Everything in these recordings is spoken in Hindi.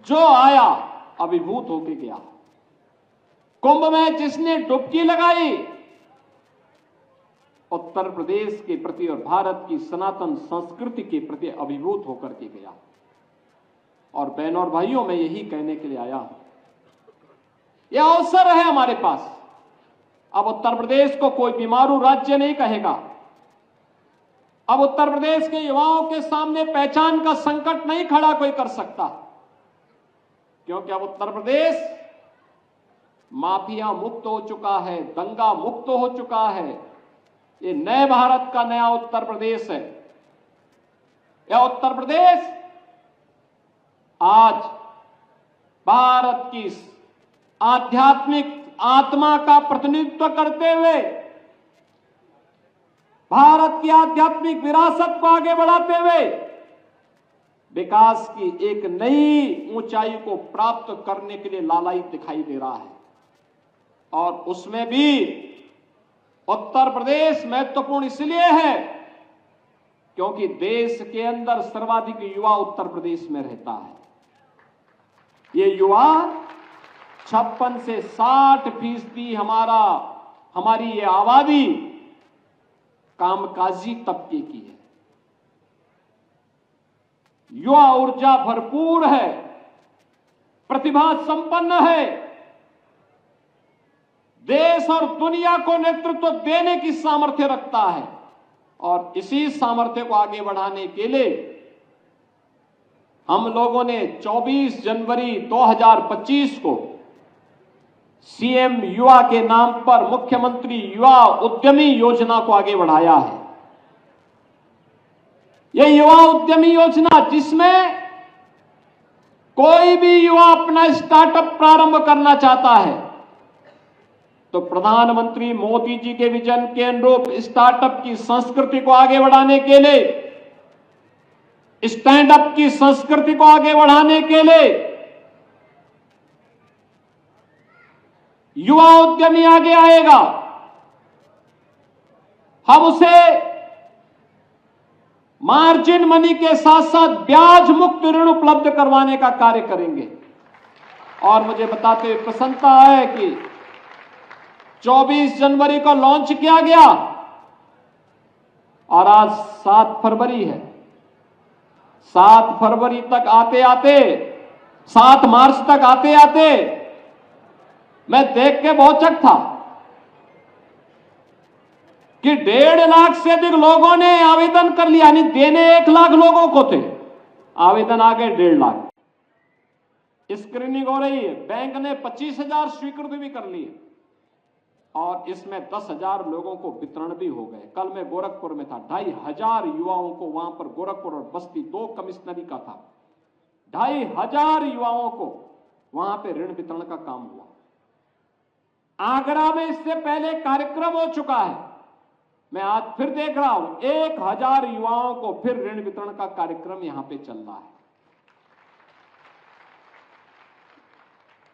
जो आया अभिभूत होके गया। कुंभ में जिसने डुबकी लगाई उत्तर प्रदेश के प्रति और भारत की सनातन संस्कृति के प्रति अभिभूत होकर के गया। और बहनों और भाइयों, मैं यही कहने के लिए आया हूं, यह अवसर है हमारे पास। अब उत्तर प्रदेश को कोई बीमारू राज्य नहीं कहेगा। अब उत्तर प्रदेश के युवाओं के सामने पहचान का संकट नहीं खड़ा कोई कर सकता, क्योंकि अब उत्तर प्रदेश माफिया मुक्त हो चुका है, दंगा मुक्त हो चुका है। ये नए भारत का नया उत्तर प्रदेश है। यह उत्तर प्रदेश आज भारत की आध्यात्मिक आत्मा का प्रतिनिधित्व करते हुए, भारत की आध्यात्मिक विरासत को आगे बढ़ाते हुए विकास की एक नई ऊंचाई को प्राप्त करने के लिए लालायित दिखाई दे रहा है। और उसमें भी उत्तर प्रदेश महत्वपूर्ण इसलिए है क्योंकि देश के अंदर सर्वाधिक युवा उत्तर प्रदेश में रहता है। ये युवा 56 से 60% हमारी ये आबादी कामकाजी तबके की है। युवा ऊर्जा भरपूर है, प्रतिभा संपन्न है, देश और दुनिया को नेतृत्व देने की सामर्थ्य रखता है। और इसी सामर्थ्य को आगे बढ़ाने के लिए हम लोगों ने 24 जनवरी 2025 को सीएम युवा के नाम पर मुख्यमंत्री युवा उद्यमी योजना को आगे बढ़ाया है। यह युवा उद्यमी योजना जिसमें कोई भी युवा अपना स्टार्टअप प्रारंभ करना चाहता है तो प्रधानमंत्री मोदी जी के विजन के अनुरूप स्टार्टअप की संस्कृति को आगे बढ़ाने के लिए, स्टैंड अप की संस्कृति को आगे बढ़ाने के लिए युवा उद्यमी आगे आएगा। हम उसे मार्जिन मनी के साथ साथ ब्याज मुक्त ऋण उपलब्ध करवाने का कार्य करेंगे। और मुझे बताते हुए प्रसन्नता है कि 24 जनवरी को लॉन्च किया गया और आज 7 फरवरी है। 7 फरवरी तक आते आते, 7 मार्च तक आते आते मैं देख के बहुत चक था कि 1.5 लाख से अधिक लोगों ने आवेदन कर लिया। यानी देने 1 लाख लोगों को थे, आवेदन आ गए 1.5 लाख। स्क्रीनिंग हो रही है, बैंक ने 25,000 स्वीकृति भी कर ली और इसमें 10,000 लोगों को वितरण भी हो गए। कल मैं गोरखपुर में था, 2,500 युवाओं को वहां पर, गोरखपुर और बस्ती 2 कमिश्नरी का था, 2,500 युवाओं को वहां पे ऋण वितरण का काम हुआ। आगरा में इससे पहले कार्यक्रम हो चुका है। मैं आज फिर देख रहा हूं 1,000 युवाओं को फिर ऋण वितरण का कार्यक्रम यहां पे चल रहा है।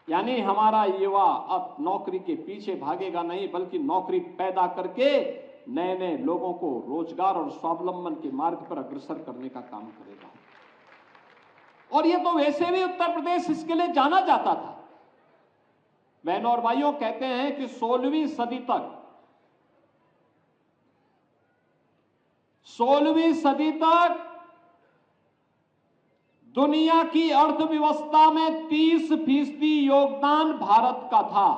यानी हमारा युवा अब नौकरी के पीछे भागेगा नहीं, बल्कि नौकरी पैदा करके नए नए लोगों को रोजगार और स्वावलंबन के मार्ग पर अग्रसर करने का काम करेगा। और ये तो वैसे भी उत्तर प्रदेश इसके लिए जाना जाता था। बहनों और भाइयों, कहते हैं कि 16वीं सदी तक दुनिया की अर्थव्यवस्था में 30% योगदान भारत का था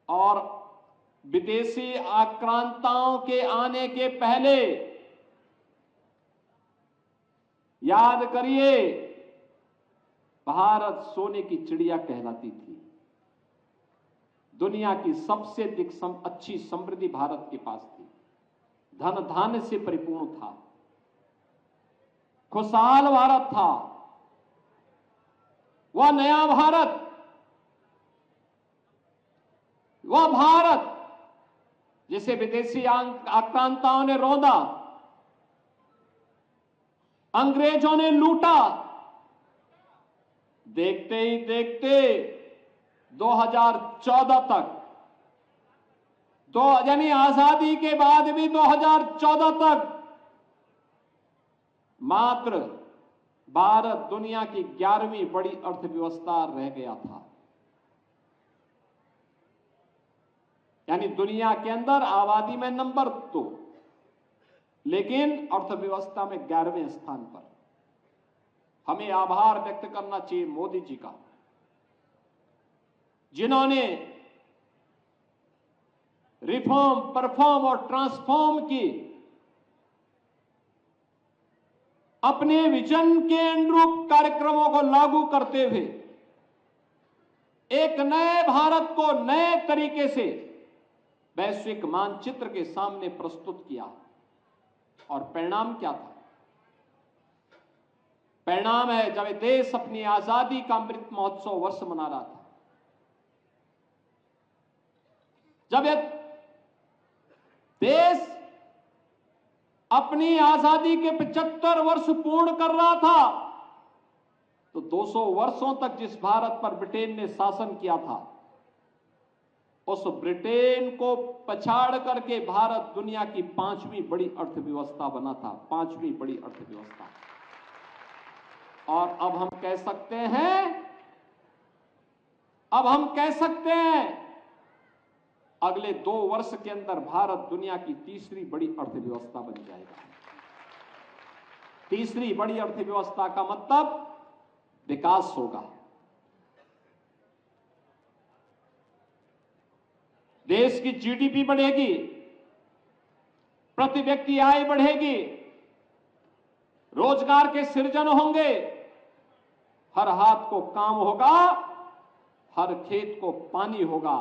और विदेशी आक्रांताओं के आने के पहले, याद करिए, भारत सोने की चिड़िया कहलाती थी। दुनिया की सबसे अधिक अच्छी समृद्धि भारत के पास थी, धन धान्य से परिपूर्ण था, खुशहाल भारत था। वह नया भारत, वह भारत जिसे विदेशी आक्रांताओं ने रौंदा, अंग्रेजों ने लूटा, देखते ही देखते 2014 तक, यानी आजादी के बाद भी 2014 तक मात्र भारत दुनिया की 11वीं बड़ी अर्थव्यवस्था रह गया था। यानी दुनिया के अंदर आबादी में नंबर 2, लेकिन अर्थव्यवस्था में 11वें स्थान पर। हमें आभार व्यक्त करना चाहिए मोदी जी का, जिन्होंने रिफॉर्म, परफॉर्म और ट्रांसफॉर्म की अपने विजन के अनुरूप कार्यक्रमों को लागू करते हुए एक नए भारत को नए तरीके से वैश्विक मानचित्र के सामने प्रस्तुत किया। और परिणाम क्या था? परिणाम है जब ये देश अपनी आजादी का अमृत महोत्सव वर्ष मना रहा था, जब ये देश अपनी आजादी के 75 वर्ष पूर्ण कर रहा था, तो 200 वर्षों तक जिस भारत पर ब्रिटेन ने शासन किया था, उस ब्रिटेन को पछाड़ करके भारत दुनिया की 5वीं बड़ी अर्थव्यवस्था बना था, 5वीं बड़ी अर्थव्यवस्था। और अब हम कह सकते हैं अगले 2 वर्ष के अंदर भारत दुनिया की 3री बड़ी अर्थव्यवस्था बन जाएगा। 3री बड़ी अर्थव्यवस्था का मतलब विकास होगा। देश की जीडीपी बढ़ेगी, प्रति व्यक्ति आय बढ़ेगी, रोजगार के सृजन होंगे, हर हाथ को काम होगा, हर खेत को पानी होगा,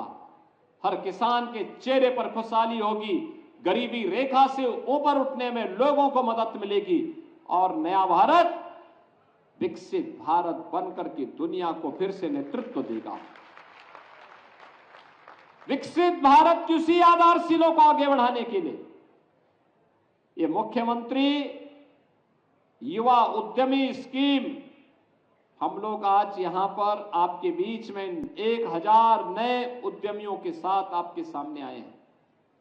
हर किसान के चेहरे पर खुशहाली होगी, गरीबी रेखा से ऊपर उठने में लोगों को मदद मिलेगी और नया भारत विकसित भारत बनकर के दुनिया को फिर से नेतृत्व देगा। विकसित भारत की उसी आधारशिलों को आगे बढ़ाने के लिए ये मुख्यमंत्री युवा उद्यमी स्कीम, हम लोग आज यहां पर आपके बीच में 1000 नए उद्यमियों के साथ आपके सामने आए हैं।